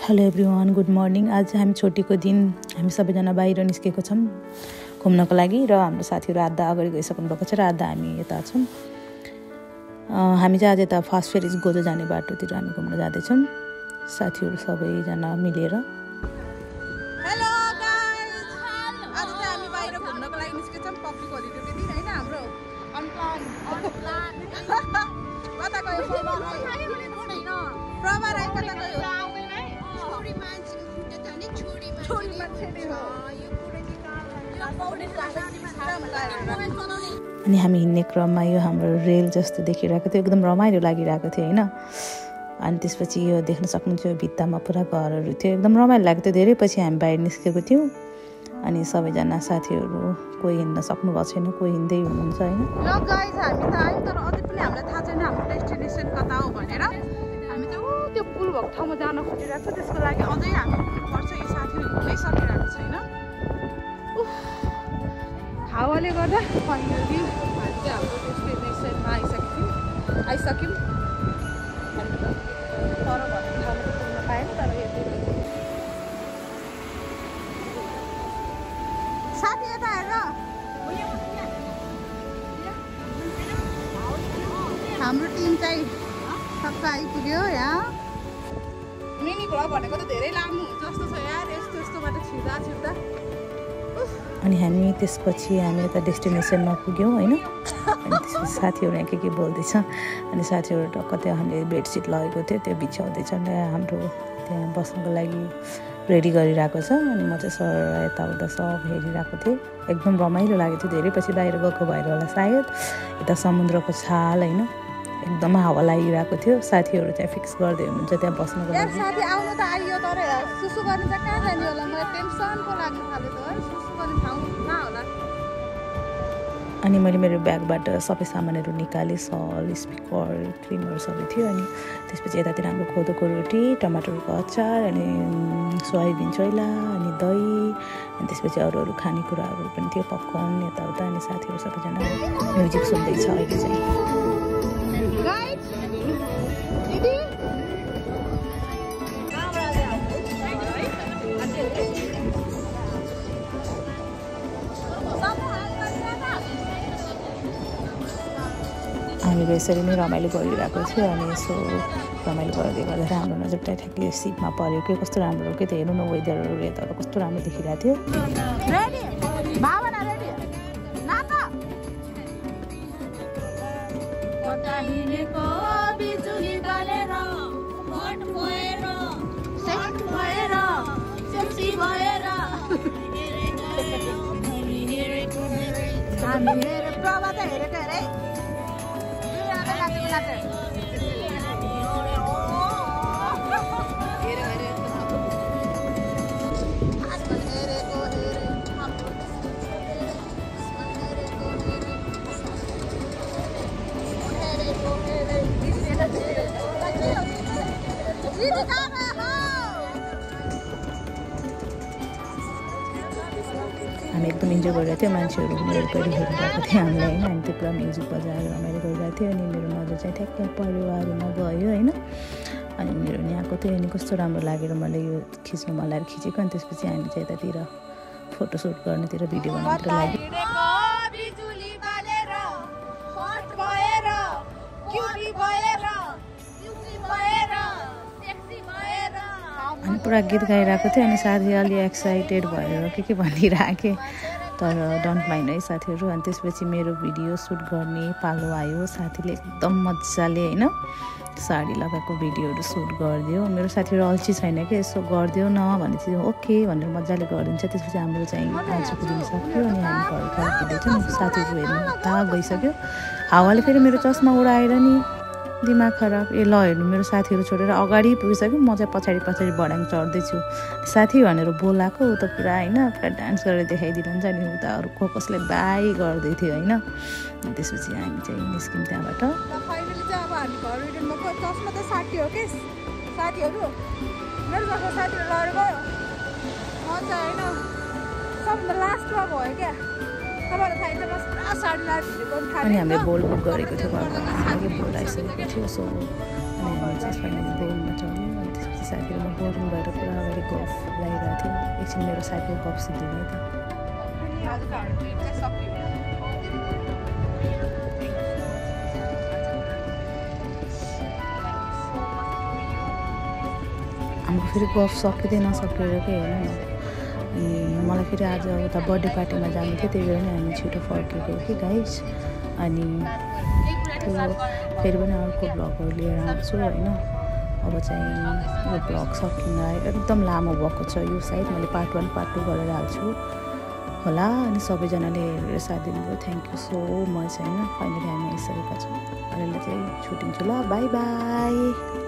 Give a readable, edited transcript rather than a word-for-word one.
Hello everyone, good morning. आज हामी छुट्टीको दिन हामी सबैजना बाहिर निस्केको छौँ घुम्नको लागि र हाम्रो साथीहरू आधा अगाडि गइसक्नु भएको छ र आधा हामी यता छौँ। हामी चाहिँ आज यता फर्स्ट फेरि गोजो जाने बाटोतिर हामी घुम्न जाँदैछौँ साथीहरू सबैजना मिलेर। हेलो गाइस, आज चाहिँ हामी बाहिर घुम्नको लागि निस्केछौँ पब्लिक होलिडेको दिन हैन। हाम्रो अनप्लान कता गयो प्रभा राई कता गयो? अनि हामी हिँड्ने क्रममा यो हाम्रो रेल जस्तो देखिरहेको थियो, एकदम रमाइलो लागिरहेको थियो हैन। अनि त्यसपछि यो देख्न सक्नुहुन्छ यो भित्तामा पुरा घरहरू थियो, एकदम रमाइलो लागेको थियो। धेरै पछि हामी बाहिर निस्केको थियौँ अनि सबैजना साथीहरू कोही हिँड्न सक्नु भएको छैन, कोही हिँड्दै हुनुहुन्छ हैन। ल गाइस, हामी त आयौँ तर अझै पनि हामीलाई थाहा छैन हाम्रो डेस्टिनेसन कता हो भनेर। हामी चाहिँ त्यो पुल भएको ठाउँमा जान खोजिरहेको छ, त्यसको लागि अझै हामी पर्छ। यो साथीहरू हिँड्नै सकिरहेको छैन, हावाले गर्दा। फाइनली हामी चाहिँ हाम्रो डेस्टिनेसनमा आइसक्यौँ। तर भन्ने ठाउँमा त पुग्न पाएन, तर यति साथी यता हेर, हाम्रो टिम चाहिँ सबै आइपुग्यो यहाँ। मिनी घोडा भनेको त धेरै लामो हुन्छ जस्तो छ यार, यस्तो यस्तोबाट छिर्दा अनि हामी त्यसपछि हामी यता डेस्टिनेसनमा पुग्यौँ हैन। अनि त्यसपछि साथीहरू यहाँ के बोल्दैछ अनि साथीहरू टक्क त्यहाँ हामीले बेडसिट लगेको थियो त्यो बिछाउँदैछन् र हाम्रो त्यहाँ बस्नको लागि रेडी गरिरहेको छ। अनि म चाहिँ सर यताउता सब हेरिरहेको थिएँ, एकदम रमाइलो लागेको थियो। धेरै पछि बाहिर गएको भएर होला सायद, यता समुद्रको छाल हैन, एकदम हावा लागिरहेको थियो। साथीहरू चाहिँ फिक्स गर्दै हुनुहुन्छ त्यहाँ बस्नको लागि। साथी आउनु त आइयो तर सुसु गर्न चाहिँ कहाँ जाने होला? मलाई टेन्सन पो लाग्न थाल्यो त है, सुसु गर्ने ठाउँ कहाँ होला? अनि मैले मेरो ब्यागबाट सबै सामानहरू निकालेँ, सल, स्पिकर, क्रिमहरू सबै थियो। अनि त्यसपछि यतातिर हाम्रो कोदोको रोटी, टमाटरको अचार, अनि सोयाबिन चोइला, अनि दही, अनि त्यसपछि अरू खानेकुराहरू पनि थियो, पपकर्न यताउता। अनि साथीहरू सबैजना म्युजिक सुन्दैछ अहिले चाहिँ। हामीले यसरी नै रमाइलो गरिरहेको थियो। अनि यसो रमाइलो गर्दै गर्दाखेरि हाम्रो नजर ठ्याक्कै सिपमा पऱ्यो कि कस्तो राम्रो के त हेर्नु न, वेदरहरू यता कस्तो राम्रो देखिरहेको थियो। हामी एकदम इन्जोय गरिरहेको थियो, मान्छेहरू पनि वरिपरि हेरिरहेको थियो हामीलाई होइन। अनि त्यो पुरा म्युजिक बजाएर रमाइलो गरिरहेको थियो। अनि मेरो नजर चाहिँ ठ्याक्कै परिवारमा गयो होइन। अनि उनीहरू नि आएको थियो, अनि कस्तो राम्रो लागेर मैले यो खिच्नु मन लागेर खिचेको। अनि त्यसपछि हामी चाहिँ यतातिर फोटोसुट गर्नेतिर भिडियो बनाउनुतिर लाग्यो। अनि पुरा गीत गाइरहेको थियो। अनि साथी अलि एक्साइटेड भएर के भनिरहेको, तर डोन्ट माइन्ड है साथीहरू। अनि त्यसपछि मेरो भिडियो सुट गर्ने पालो आयो। साथीले एकदम मजाले होइन साडी लगाएको भिडियोहरू सुट गरिदियो। मेरो साथीहरू अल्छी छैन कि यसो गरिदियो न भने चाहिँ ओके भनेर मजाले गरिदिन्छ। त्यसपछि हाम्रो चाहिँ आजको दिन सक्यो। अनि हामी घर फर्किँदैछौँ, साथीहरू हेर्नु थाहा गइसक्यो। हावाले फेरि मेरो चस्मा उडाएर नि दिमाग खराब। ल हेर्नु, मेरो साथीहरू छोडेर अगाडि पुगिसक्यो, म चाहिँ पछाडि बडाङ चढ्दैछु। साथी भनेर बोलाएको ऊ त पुरा होइन पुरा डान्स गरेर देखाइदिनुहुन्छ। अनि उता अरू कसले बाई गर्दै थियो होइन। त्यसपछि हामी चाहिँ निस्क्यौँ त्यहाँबाट। फाइनली चाहिँ अब हामी घर रिटर्नमा गयो। चस्मा त 60 हो कि साथीहरू, मेरो चस्मा साथीहरू लडेर गयो। म चाहिँ होइन सबभन्दा लास्टमा भयो क्या। तपाईँलाई थाहा छ बस पुरा साडी लागिसकेको अनि हामीले बोल बुक गरेको थियो, घरमा बोल आइसकेको थियो। सो अनि हामी चाहिँ फाइनली बोलमा चढ्यौँ। अनि त्यसपछि साथीहरू म बोरिङ भएर पुरा अगाडि गफ लगाइरहेको थिएँ एकछिन मेरो साथीहरू गफ सिद्धिने त हाम्रो फेरि गफ सकिँदै नसकेर के होइन अनि मलाई फेरि आज उता बर्थडे पार्टीमा जानु थियो त्यही भएर नि हामी छिटो फर्केको कि गाइस अनि त्यो फेरि पनि अर्को भ्लगहरू लिएर आउँछु होइन अब चाहिँ यो भ्लग सकिन एकदम लामो भएको छ यो सायद मैले पार्ट 1 पार्ट 2 गरेर हाल्छु होला अनि सबैजनाले हेरेर साथ दिनुभयो थ्याङ्क यू सो मच होइन फाइनली हामी आइसकेका छौँ अहिले चाहिँ छुट्टिन्छु ल बाई बाई